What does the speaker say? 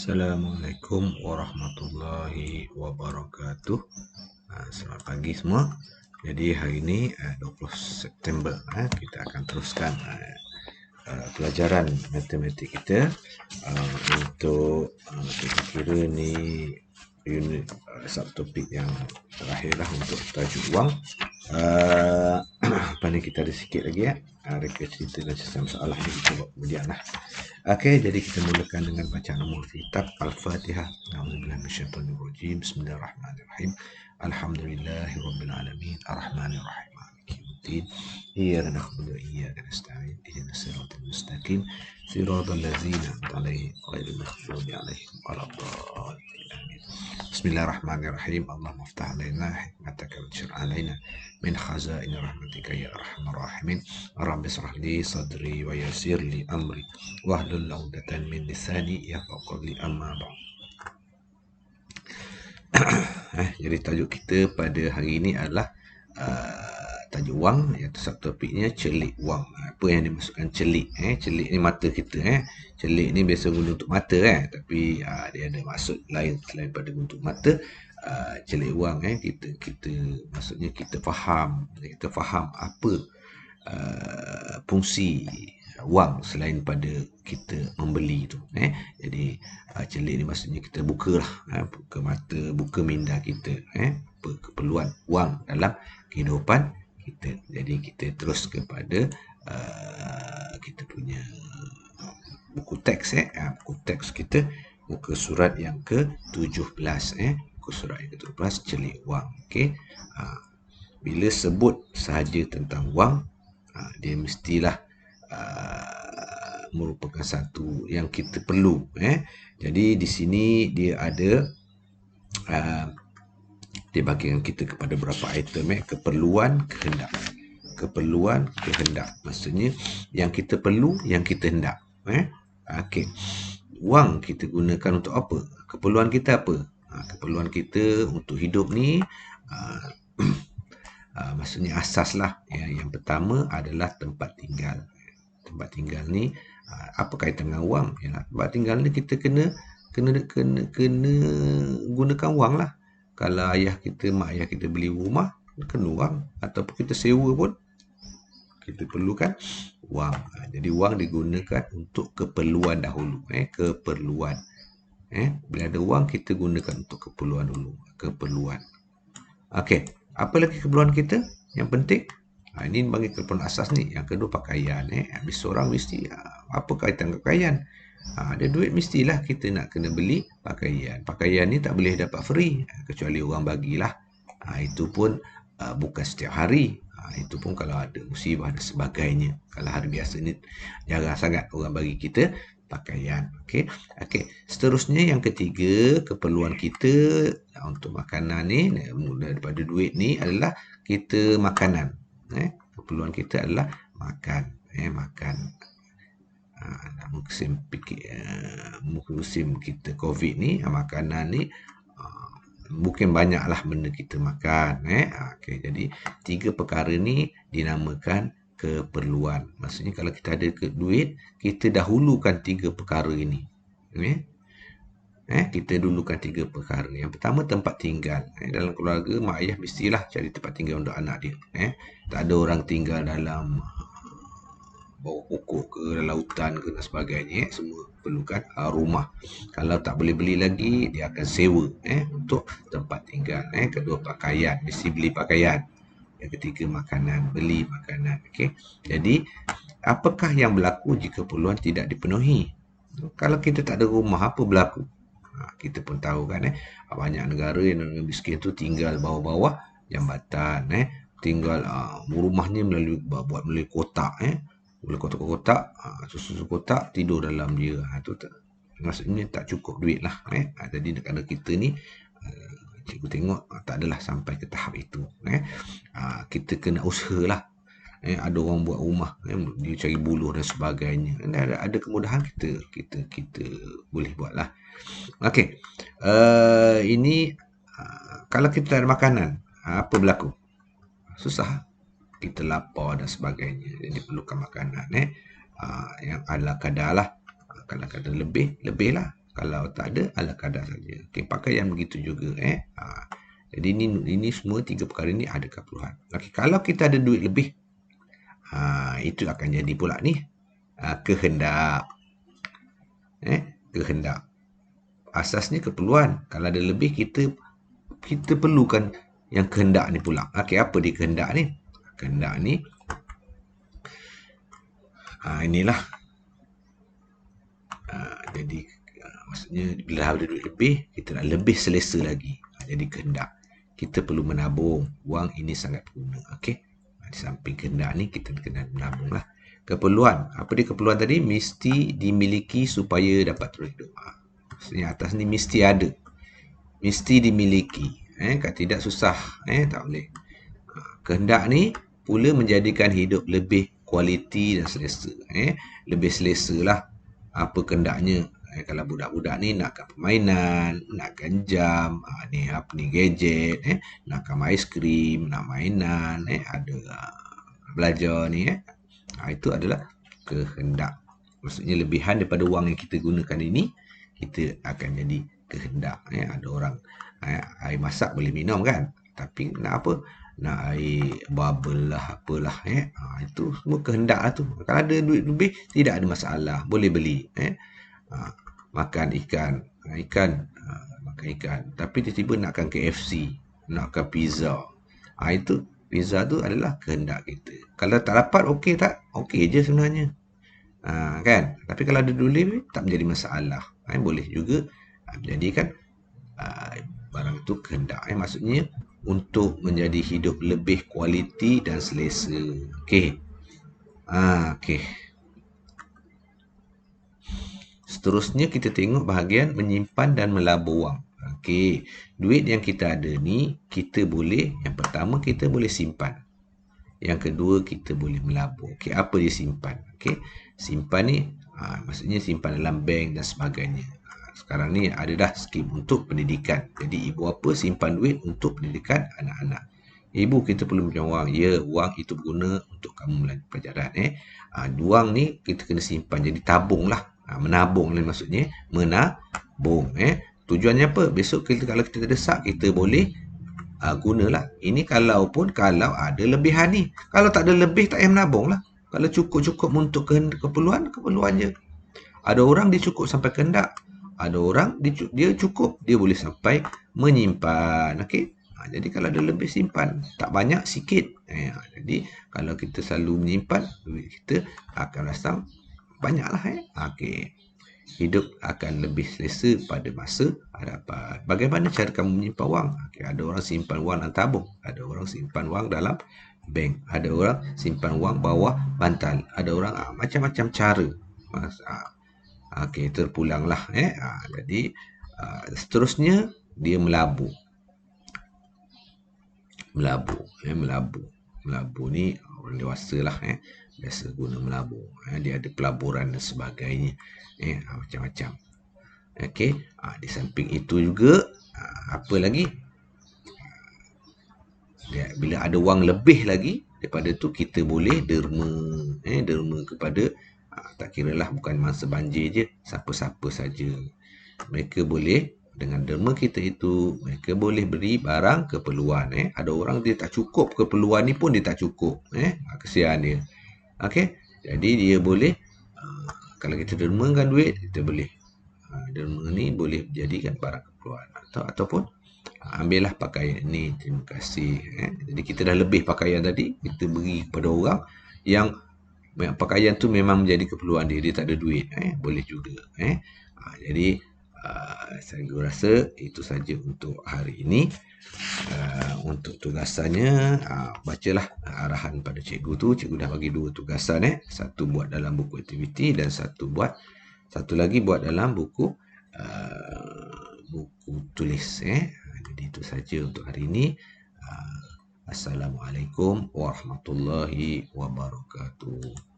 Assalamualaikum warahmatullahi wabarakatuh. Selamat pagi semua. Jadi hari ini 20 September kita akan teruskan pelajaran matematik kita untuk kita kira ni unit subtopik yang terakhir lah untuk tajuk wang. Apa ni, kita ada sikit lagi reka cerita dan sistem masalah ni kita buat kemudian lah. Okey, jadi kita mulakan dengan bacaan umul kitab Al-Fatihah. A'udzubillahi minasyaitonirrajim. Bismillahirrahmanirrahim. Alhamdulillahirabbil alamin. Arrahmanirrahim. Maliki yaumiddin. Iyyaka na'budu wa iyyaka nasta'in. Ihdinas siratal mustaqim. Siratal ladzina an'amta 'alaihim ghairil maghdubi 'alaihim waladdallin. Amin. Bismillahirrahmanirrahim. Allahumma iftah 'alaina hikmataka wa anshur 'alaina min khazain rahmatika ya arhamar rahimin. Rabbi shrah li sadri wa yassir li amri wahlul 'uqdatam min lisani yafqahu qawli, amma ba'd. Jadi tajuk kita pada hari ini adalah tajuk wang, iaitu subtopiknya celik wang. Apa yang dimaksudkan celik? Celik ni mata kita. Celik ni biasa guna untuk mata tapi dia ada maksud lain selain pada untuk mata. Celik wang kita maksudnya kita faham apa fungsi wang selain pada kita membeli tu. Jadi celik ni maksudnya kita bukalah, buka mata, buka minda kita, apa keperluan wang dalam kehidupan kita. Jadi kita terus kepada kita punya buku teks buku teks kita, muka surat yang ke-17 muka surat yang ke-17, celik wang. Okey. Bila sebut sahaja tentang wang, dia mestilah merupakan satu yang kita perlu. Jadi di sini dia ada dia bagikan kita kepada beberapa item, keperluan, kehendak. Keperluan, kehendak. Maksudnya yang kita perlu, yang kita hendak. Okey. Wang kita gunakan untuk apa? Keperluan kita apa? Keperluan kita untuk hidup ni maksudnya asas lah. Yang pertama adalah tempat tinggal. Tempat tinggal ni apa kaitan dengan wang? Tempat tinggal ni kita kena gunakan wang lah. Kalau mak ayah kita beli rumah, kena wang. Ataupun kita sewa pun, kita perlukan wang. Jadi wang digunakan untuk keperluan dahulu. Keperluan. Bila ada wang, kita gunakan untuk keperluan dulu. Keperluan. Okey. Apa lagi keperluan kita yang penting? Ini bagi keperluan asas ni. Yang kedua, pakaian. Habis seorang mesti apa kaitan pakaian? Ada duit mestilah kita nak kena beli pakaian. Pakaian ni tak boleh dapat free kecuali orang bagilah. Itu pun bukan setiap hari. Itu pun kalau ada musibah dan sebagainya. Kalau hari biasa ni jarang sangat orang bagi kita pakaian. Okey. Seterusnya yang ketiga, keperluan kita untuk makanan ni daripada duit ni adalah kita makanan. Keperluan kita adalah makan. Makan. Musim kita COVID ni, makanan ni mungkin banyaklah benda kita makan. Okey, jadi tiga perkara ni dinamakan keperluan. Maksudnya kalau kita ada duit, kita dahulukan tiga perkara ini. Kita dulukan tiga perkara. Yang pertama, tempat tinggal. Dalam keluarga, mak ayah mestilah cari tempat tinggal untuk anak dia. Tak ada orang tinggal dalam bawah pokok ke, dalam hutan ke dan sebagainya. Semua perlukan rumah. Kalau tak boleh beli lagi, dia akan sewa untuk tempat tinggal. Kedua, pakaian. Mesti beli pakaian. Yang ketiga, makanan. Beli makanan. Okey. Jadi, apakah yang berlaku jika keperluan tidak dipenuhi? Kalau kita tak ada rumah, apa berlaku? Kita pun tahu kan, banyak negara yang miskin tu tinggal bawah-bawah jambatan. Tinggal rumahnya buat melalui kotak. Boleh kotak-kotak, susu kotak, tidur dalam dia. Itu maksudnya tak cukup duit lah. Jadi negara kita ni, cikgu tengok tak adalah sampai ke tahap itu. Kita kena usaha lah. Ada orang buat rumah, dia cari buluh dan sebagainya. Ada kemudahan, kita boleh buat lah. Okey. Ini kalau kita tak ada makanan, apa berlaku? Susah. Kita lapar dan sebagainya. Jadi perlukan makanan. Yang adalah kadar lah. Kalau kadar lebih lah. Kalau tak ada, ala kadar saja. Okey, pakaian begitu juga. Jadi ini semua tiga perkara ini ada keperluan. Okey, kalau kita ada duit lebih, itu akan jadi pula ni kehendak. Kehendak. Asasnya keperluan. Kalau ada lebih, kita perlukan yang kehendak ni pula. Okey, apa dia kehendak ni? Kehendak ni inilah. Jadi maksudnya bila ada duit lebih, kita nak lebih selesa lagi. Jadi kehendak. Kita perlu menabung. Wang ini sangat berguna. Okey. Di samping kehendak ni, kita kena menabung lah. Keperluan. Apa dia keperluan tadi? Mesti dimiliki supaya dapat terus hidup. Maksudnya atas ni mesti ada. Mesti dimiliki. Kalau tidak susah. Tak boleh. Kehendak ni pula menjadikan hidup lebih kualiti dan selesa. Lebih selesa lah. Apa kehendaknya? Kalau budak-budak ni nakkan permainan, nakkan jam, ni apa ni gadget, nakkan aiskrim, nak mainan, ada belajar ni, itu adalah kehendak. Maksudnya lebihan daripada wang yang kita gunakan ini, kita akan jadi kehendak. Ada orang air masak boleh minum kan, tapi nak apa? Nak air bubble lah, apalah. Itu semua kehendak lah tu. Kalau ada duit lebih, tidak ada masalah, boleh beli. Makan ikan, makan ikan. Tapi tiba-tiba nakkan KFC, nakkan pizza. Itu pizza tu adalah kehendak kita. Kalau tak dapat, okey tak? Okey je sebenarnya. Kan? Tapi kalau ada duit lebih, tak menjadi masalah. Boleh juga menjadikan barang itu kehendak. Maksudnya untuk menjadi hidup lebih kualiti dan selesa. Okey. Okey. Seterusnya kita tengok bahagian menyimpan dan melabur wang. Okey, duit yang kita ada ni, kita boleh, yang pertama kita boleh simpan. Yang kedua kita boleh melabur. Okey, apa dia simpan? Okey, simpan ni maksudnya simpan dalam bank dan sebagainya. Sekarang ni ada dah skim untuk pendidikan. Jadi ibu bapa simpan duit untuk pendidikan anak-anak. Ibu, kita perlu pinjam wang. Ya, wang itu berguna untuk kamu melanjutkan pelajaran. Wang ni kita kena simpan. Jadi tabung lah. Menabung ni maksudnya. Menabung. Tujuannya apa? Besok kalau kita terdesak, kita boleh gunalah. Ini kalau ada lebihan ni. Kalau tak ada lebih, tak payah menabung lah. Kalau cukup-cukup untuk keperluan je. Ada orang dia cukup sampai kehendak. Ada orang dia cukup, dia boleh sampai menyimpan. Okey. Jadi kalau ada lebih, simpan. Tak banyak, sikit. Jadi kalau kita selalu menyimpan, duit kita akan rasa banyaklah. Okey. Hidup akan lebih selesa pada masa hadapan. Bagaimana cara kamu menyimpan wang? Okay, ada orang simpan wang dalam tabung. Ada orang simpan wang dalam bank. Ada orang simpan wang bawah bantal. Ada orang macam-macam cara. Okey, terpulanglah. Jadi seterusnya dia melabur. Melabur ni orang dewasa lah. Biasa guna melabur. Dia ada pelaburan dan sebagainya. Macam-macam. Okey. Di samping itu juga, apa lagi? Bila ada wang lebih lagi, daripada tu kita boleh derma. Derma kepada, tak kira lah, bukan masa banjir je. Siapa-siapa saja. Mereka boleh, dengan derma kita itu, mereka boleh beri barang keperluan. Ada orang dia tak cukup, keperluan ni pun dia tak cukup. Kesian dia. Okey. Jadi dia boleh, kalau kita dermakan duit, kita boleh, derma ni boleh jadikan barang keperluan. Ataupun ambillah pakaian ni, terima kasih. Jadi kita dah lebih pakaian tadi, kita beri kepada orang yang pakaian tu memang menjadi keperluan dia, dia tak ada duit. Boleh juga. Jadi saya rasa itu saja untuk hari ini. Untuk tugasannya, bacalah arahan pada cikgu tu. Cikgu dah bagi 2 tugasan. Satu buat dalam buku aktiviti dan satu lagi buat dalam buku tulis. Jadi itu saja untuk hari ini. Assalamualaikum warahmatullahi wabarakatuh.